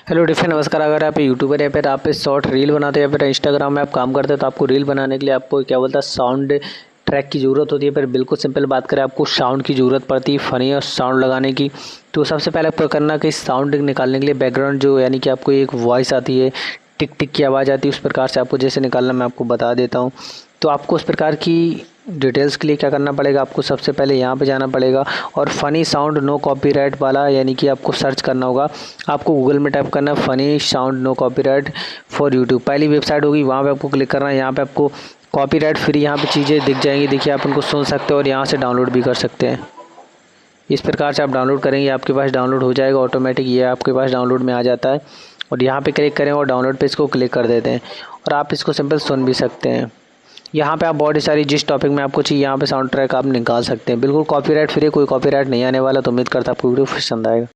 Hello different नमस्कार। अगर आप यूट्यूबर या फिर आप शॉर्ट रील बनाते हैं या फिर इंस्टाग्राम में आप काम करते हैं तो आपको रील बनाने के लिए आपको क्या बोलता है साउंड ट्रैक की ज़रूरत होती है। फिर बिल्कुल सिंपल बात करें, आपको साउंड की ज़रूरत पड़ती है, फ़नी और साउंड लगाने की। तो सबसे पहले आपको करना कि साउंड निकालने के लिए बैकग्राउंड जो यानी कि आपको एक वॉइस आती है, टिक टिक की आवाज़ आती है, उस प्रकार से आपको जैसे निकालना मैं आपको बता देता हूँ। तो आपको उस प्रकार की डिटेल्स के लिए क्या करना पड़ेगा, आपको सबसे पहले यहाँ पे जाना पड़ेगा और फ़नी साउंड नो कॉपीराइट वाला यानी कि आपको सर्च करना होगा। आपको गूगल में टाइप करना है funny sound no copyright for YouTube. पहली वेबसाइट होगी, वहाँ पे आपको क्लिक करना है। यहाँ पे आपको कॉपीराइट फ्री यहाँ पे चीज़ें दिख जाएंगी। देखिए, आप उनको सुन सकते हो और यहाँ से डाउनलोड भी कर सकते हैं। इस प्रकार से आप डाउनलोड करेंगे, आपके पास डाउनलोड हो जाएगा ऑटोमेटिक। ये आपके पास डाउनलोड में आ जाता है और यहाँ पे क्लिक करें और डाउनलोड पे इसको क्लिक कर देते हैं और आप इसको सिंपल सुन भी सकते हैं। यहाँ पे आप बहुत सारी जिस टॉपिक में आपको चाहिए यहाँ पे साउंड ट्रैक आप निकाल सकते हैं। बिल्कुल कॉपीराइट फ्री, कोई कॉपीराइट नहीं आने वाला। तो उम्मीद करता हूँ आपको वीडियो पसंद आएगा।